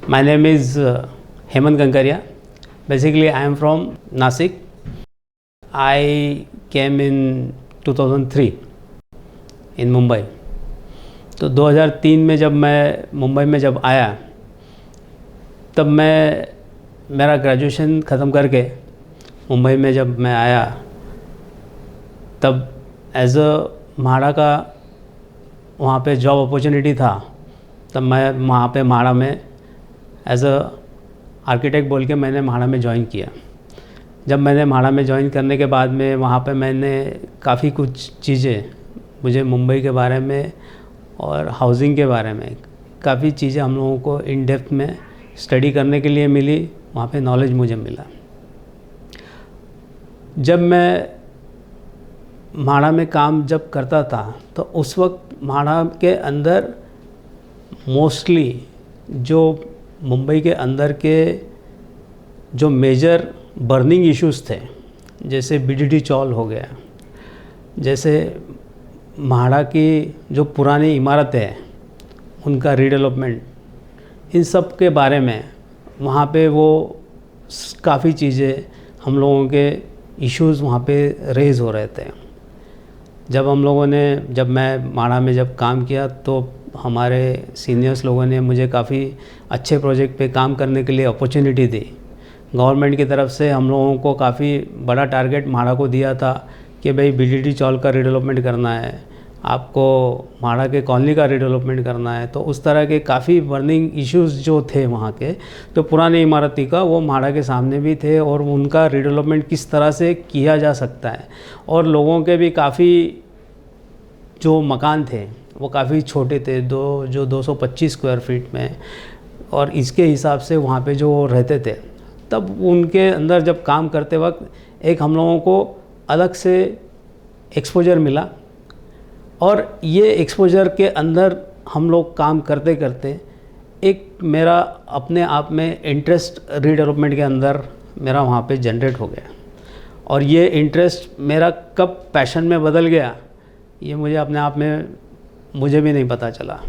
My name is Hemant Kankaria. Basically, I am from Nasik. I came in 2003 in Mumbai. तो 2003 में जब मैं मुंबई में जब आया, तब मैं मेरा ग्रेजुएशन ख़त्म करके मुंबई में जब मैं आया, तब एज अ म्हाडा का वहाँ पे जॉब अपॉर्चुनिटी था। तब मैं वहाँ पे म्हाडा में एज अ आर्किटेक्ट बोल के मैंने म्हाडा में ज्वाइन किया। जब मैंने म्हाडा में ज्वाइन करने के बाद में वहाँ पे मैंने काफ़ी कुछ चीज़ें, मुझे मुंबई के बारे में और हाउसिंग के बारे में काफ़ी चीज़ें हम लोगों को इन डेप्थ में स्टडी करने के लिए मिली। वहाँ पे नॉलेज मुझे मिला। जब मैं म्हाडा में काम जब करता था तो उस वक्त म्हाडा के अंदर मोस्टली जो मुंबई के अंदर के जो मेजर बर्निंग इश्यूज़ थे, जैसे बीडीडी चौल हो गया, जैसे म्हाडा की जो पुरानी इमारतें हैं उनका रीडेवलपमेंट, इन सब के बारे में वहाँ पे वो काफ़ी चीज़ें हम लोगों के इश्यूज़ वहाँ पे रेज़ हो रहे थे। जब मैं म्हाडा में जब काम किया तो हमारे सीनियर्स लोगों ने मुझे काफ़ी अच्छे प्रोजेक्ट पे काम करने के लिए अपॉर्चुनिटी दी। गवर्नमेंट की तरफ से हम लोगों को काफ़ी बड़ा टारगेट म्हाडा को दिया था कि भाई बीडीडी चौल का रीडेवलपमेंट करना है, आपको म्हाडा के कॉलोनी का रीडेवलपमेंट करना है। तो उस तरह के काफ़ी बर्निंग इश्यूज़ जो थे वहाँ के, तो पुरानी इमारती का वो म्हाडा के सामने भी थे और उनका रीडेवलपमेंट किस तरह से किया जा सकता है। और लोगों के भी काफ़ी जो मकान थे वो काफ़ी छोटे थे, जो 225 स्क्वायर फीट में, और इसके हिसाब से वहाँ पे जो रहते थे, तब उनके अंदर जब काम करते वक्त एक हम लोगों को अलग से एक्सपोजर मिला। और ये एक्सपोजर के अंदर हम लोग काम करते करते एक मेरा अपने आप में इंटरेस्ट रीडेवलपमेंट के अंदर मेरा वहाँ पे जनरेट हो गया। और ये इंटरेस्ट मेरा कब पैशन में बदल गया, ये मुझे अपने आप में मुझे भी नहीं पता चला।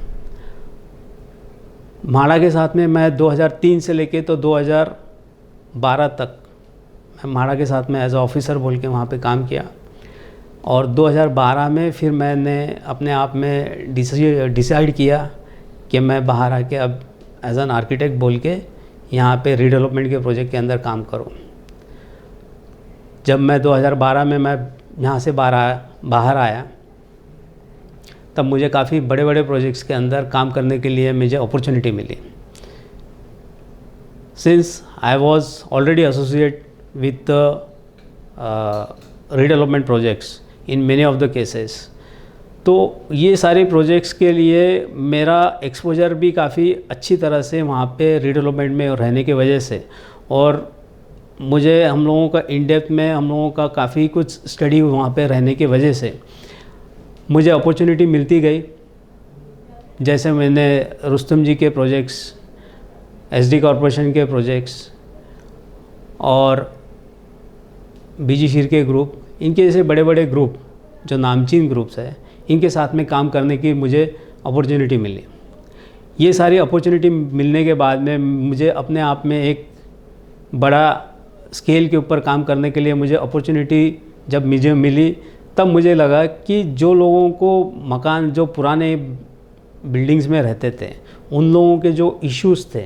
म्हाडा के साथ में मैं 2003 से लेके तो 2012 तक मैं म्हाडा के साथ में एज ऑफिसर बोल के वहाँ पे काम किया। और 2012 में फिर मैंने अपने आप में डिसाइड किया कि मैं बाहर आके अब एज एन आर्किटेक्ट बोल के यहाँ पे रीडेवलपमेंट के प्रोजेक्ट के अंदर काम करूँ। जब मैं 2012 में मैं यहाँ से बाहर आया, तब मुझे काफ़ी बड़े बड़े प्रोजेक्ट्स के अंदर काम करने के लिए मुझे अपॉर्चुनिटी मिली। Since I was already associate with redevelopment projects in many of the cases, तो ये सारे प्रोजेक्ट्स के लिए मेरा एक्सपोजर भी काफ़ी अच्छी तरह से वहाँ पे रीडेवलपमेंट में रहने की वजह से, और मुझे हम लोगों का इन डेप्थ में हम लोगों का काफ़ी कुछ स्टडी वहाँ पे रहने की वजह से मुझे अपॉर्चुनिटी मिलती गई। जैसे मैंने रुस्तम जी के प्रोजेक्ट्स, एसडी कॉरपोरेशन के प्रोजेक्ट्स और बीजी शीर के ग्रुप, इनके जैसे बड़े बड़े ग्रुप जो नामचीन ग्रुप्स है, इनके साथ में काम करने की मुझे अपॉर्चुनिटी मिली। ये सारी अपॉर्चुनिटी मिलने के बाद में मुझे अपने आप में एक बड़ा स्केल के ऊपर काम करने के लिए मुझे अपॉर्चुनिटी जब मुझे मिली, तब मुझे लगा कि जो लोगों को मकान जो पुराने बिल्डिंग्स में रहते थे, उन लोगों के जो इश्यूज़ थे,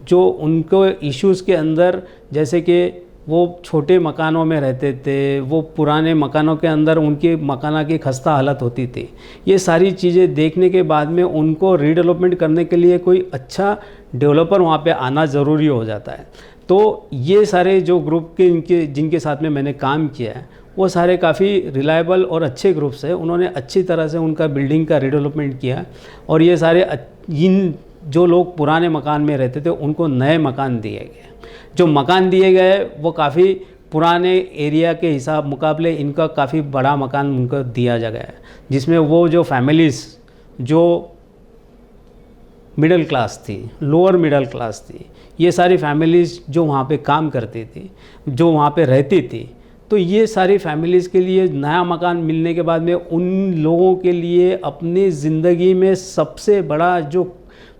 जो उनको इश्यूज़ के अंदर, जैसे कि वो छोटे मकानों में रहते थे, वो पुराने मकानों के अंदर उनके मकाना की खस्ता हालत होती थी। ये सारी चीज़ें देखने के बाद में उनको रीडेवलपमेंट करने के लिए कोई अच्छा डेवलपर वहाँ पे आना ज़रूरी हो जाता है। तो ये सारे जो ग्रुप के जिनके साथ में मैंने काम किया है, वो सारे काफ़ी रिलायबल और अच्छे ग्रुप्स हैं। उन्होंने अच्छी तरह से उनका बिल्डिंग का रीडेवलपमेंट किया, और ये सारे इन जो लोग पुराने मकान में रहते थे उनको नए मकान दिए गए। जो मकान दिए गए वो काफ़ी पुराने एरिया के हिसाब मुकाबले इनका काफ़ी बड़ा मकान उनको दिया जा गया है, जिसमें वो जो फैमिलीज़ जो मिडिल क्लास थी, लोअर मिडिल क्लास थी, ये सारी फैमिलीज़ जो वहाँ पे काम करती थी, जो वहाँ पे रहती थी, तो ये सारी फैमिलीज़ के लिए नया मकान मिलने के बाद में उन लोगों के लिए अपनी ज़िंदगी में सबसे बड़ा जो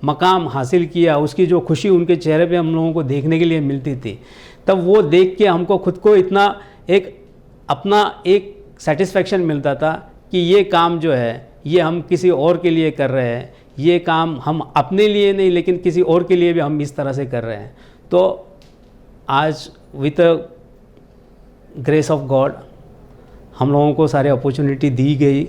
मकाम हासिल किया, उसकी जो खुशी उनके चेहरे पे हम लोगों को देखने के लिए मिलती थी, तब वो देख के हमको खुद को इतना एक अपना एक सेटिस्फेक्शन मिलता था कि ये काम जो है ये हम किसी और के लिए कर रहे हैं, ये काम हम अपने लिए नहीं लेकिन किसी और के लिए भी हम इस तरह से कर रहे हैं। तो आज विथ ग्रेस ऑफ गॉड हम लोगों को सारे अपॉर्चुनिटी दी गई,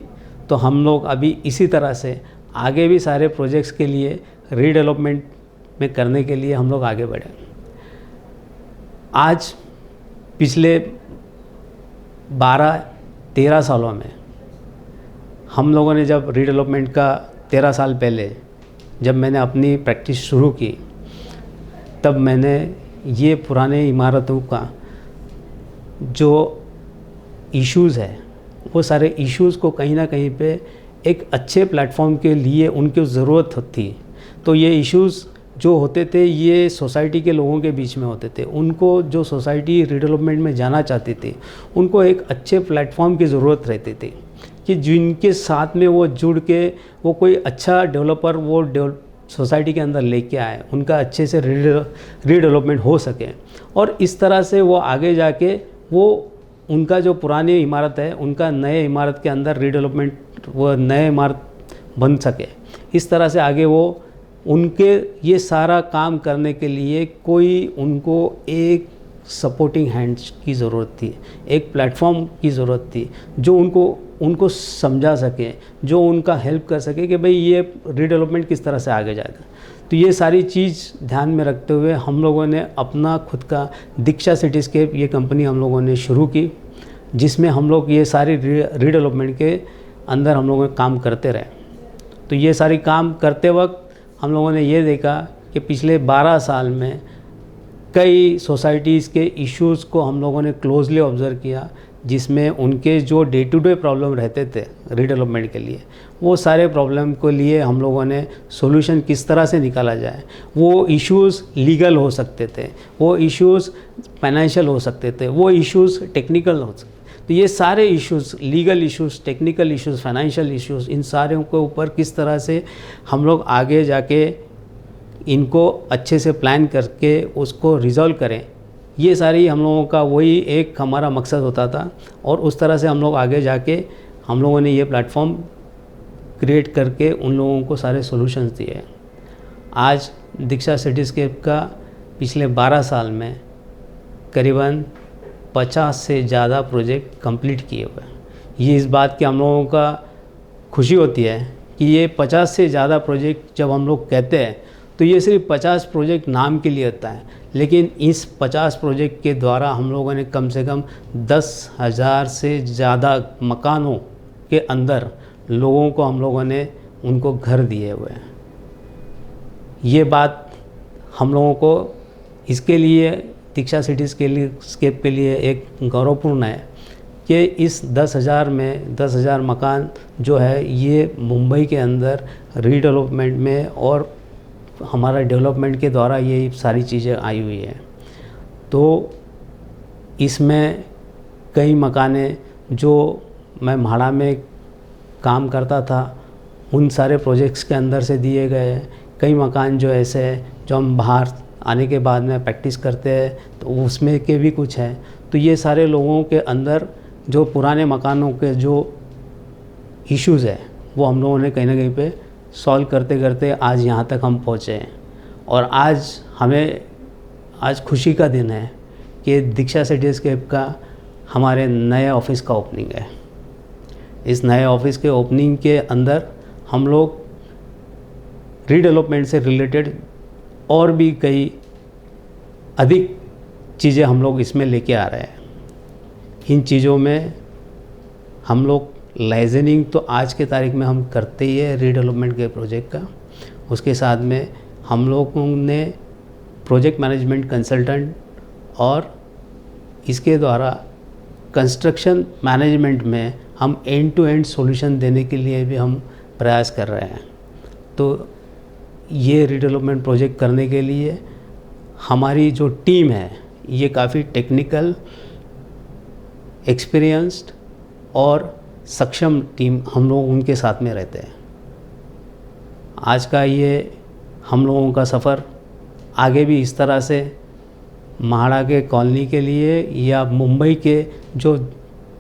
तो हम लोग अभी इसी तरह से आगे भी सारे प्रोजेक्ट्स के लिए रीडेवलपमेंट में करने के लिए हम लोग आगे बढ़े। आज पिछले 12-13 सालों में हम लोगों ने जब रीडेवलपमेंट का 13 साल पहले जब मैंने अपनी प्रैक्टिस शुरू की, तब मैंने ये पुराने इमारतों का जो इश्यूज़ है वो सारे इश्यूज़ को कहीं ना कहीं पे एक अच्छे प्लेटफॉर्म के लिए उनकी ज़रूरत थी। तो ये इश्यूज़ जो होते थे ये सोसाइटी के लोगों के बीच में होते थे, उनको जो सोसाइटी रीडेवलपमेंट में जाना चाहती थी उनको एक अच्छे प्लेटफॉर्म की ज़रूरत रहती थी कि जिनके साथ में वो जुड़ के वो कोई अच्छा डेवलपर वो सोसाइटी के अंदर लेके आए, उनका अच्छे से रीडेवलपमेंट हो सके। और इस तरह से वो आगे जाके वो उनका जो पुरानी इमारत है उनका नए इमारत के अंदर रीडेवलपमेंट, वो नए इमारत बन सके। इस तरह से आगे वो उनके ये सारा काम करने के लिए कोई उनको एक सपोर्टिंग हैंड्स की ज़रूरत थी, एक प्लेटफॉर्म की ज़रूरत थी जो उनको समझा सके, जो उनका हेल्प कर सके कि भाई ये रीडेवलपमेंट किस तरह से आगे जाएगा। तो ये सारी चीज़ ध्यान में रखते हुए हम लोगों ने अपना खुद का दीक्षा सिटीस्केप ये कंपनी हम लोगों ने शुरू की, जिसमें हम लोग ये सारी रीडेवलपमेंट के अंदर हम लोगों ने काम करते रहे। तो ये सारी काम करते वक्त हम लोगों ने ये देखा कि पिछले 12 साल में कई सोसाइटीज़ के इश्यूज़ को हम लोगों ने क्लोजली ऑब्ज़र्व किया, जिसमें उनके जो डे टू डे प्रॉब्लम रहते थे रीडेवलपमेंट के लिए, वो सारे प्रॉब्लम को लिए हम लोगों ने सॉल्यूशन किस तरह से निकाला जाए। वो इश्यूज़ लीगल हो सकते थे, वो इश्यूज़ फाइनेंशियल हो सकते थे, वो इश्यूज़ टेक्निकल हो सकते। तो ये सारे issues, legal issues, technical issues, financial issues, इन सारों के ऊपर किस तरह से हम लोग आगे जाके इनको अच्छे से प्लान करके उसको रिज़ॉल्व करें, ये सारी हम लोगों का वही एक हमारा मकसद होता था। और उस तरह से हम लोग आगे जाके हम लोगों ने ये प्लेटफॉर्म क्रिएट करके उन लोगों को सारे सॉल्यूशंस दिए। आज दीक्षा सिटीस्केप का पिछले 12 साल में करीबन 50 से ज़्यादा प्रोजेक्ट कंप्लीट किए हुए हैं। ये इस बात की हम लोगों का खुशी होती है कि ये 50 से ज़्यादा प्रोजेक्ट जब हम लोग कहते हैं तो ये सिर्फ 50 प्रोजेक्ट नाम के लिए होता है, लेकिन इस 50 प्रोजेक्ट के द्वारा हम लोगों ने कम से कम 10,000 से ज़्यादा मकानों के अंदर लोगों को हम लोगों ने उनको घर दिए हुए हैं। ये बात हम लोगों को इसके लिए दीक्षा सिटीस्केप के लिए एक गौरवपूर्ण है कि इस 10,000 में 10,000 मकान जो है ये मुंबई के अंदर रीडेवलपमेंट में और हमारा डेवलपमेंट के द्वारा ये सारी चीज़ें आई हुई हैं। तो इसमें कई मकाने जो मैं म्हाड़ा में काम करता था उन सारे प्रोजेक्ट्स के अंदर से दिए गए हैं। कई मकान जो ऐसे हैं जो हम बाहर आने के बाद में प्रैक्टिस करते हैं तो उसमें के भी कुछ हैं। तो ये सारे लोगों के अंदर जो पुराने मकानों के जो इश्यूज़ है वो हम लोगों ने कहीं ना कहीं पे सॉल्व करते करते आज यहाँ तक हम पहुँचे हैं। और आज खुशी का दिन है कि दीक्षा सिटीस्केप का हमारे नए ऑफिस का ओपनिंग है। इस नए ऑफिस के ओपनिंग के अंदर हम लोग रीडेवलपमेंट से रिलेटेड और भी कई अधिक चीज़ें हम लोग इसमें लेके आ रहे हैं। इन चीज़ों में हम लोग लाइजनिंग तो आज के तारीख में हम करते ही है रीडेवलपमेंट के प्रोजेक्ट का। उसके साथ में हम लोगों ने प्रोजेक्ट मैनेजमेंट कंसल्टेंट और इसके द्वारा कंस्ट्रक्शन मैनेजमेंट में हम एंड टू एंड सॉल्यूशन देने के लिए भी हम प्रयास कर रहे हैं। तो ये रीडेवलपमेंट प्रोजेक्ट करने के लिए हमारी जो टीम है ये काफ़ी टेक्निकल, एक्सपीरियंस्ड और सक्षम टीम हम लोग उनके साथ में रहते हैं। आज का ये हम लोगों का सफ़र आगे भी इस तरह से म्हाडा के कॉलोनी के लिए या मुंबई के जो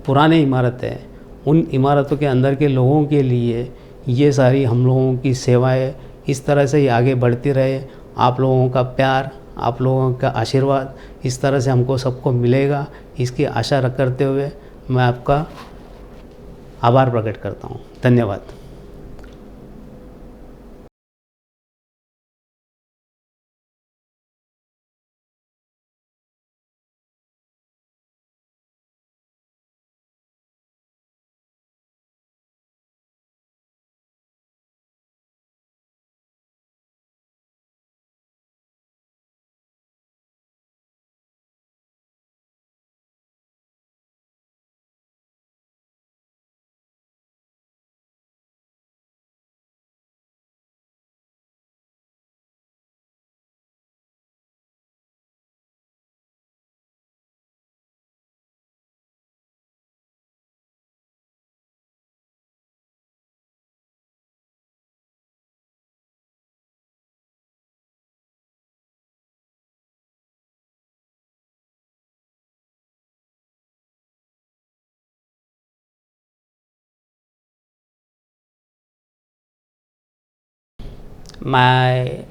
पुराने इमारतें हैं उन इमारतों के अंदर के लोगों के लिए ये सारी हम लोगों की सेवाएं इस तरह से ही आगे बढ़ती रहे। आप लोगों का प्यार, आप लोगों का आशीर्वाद इस तरह से हमको सबको मिलेगा, इसकी आशा करते हुए मैं आपका आभार प्रकट करता हूँ। धन्यवाद। My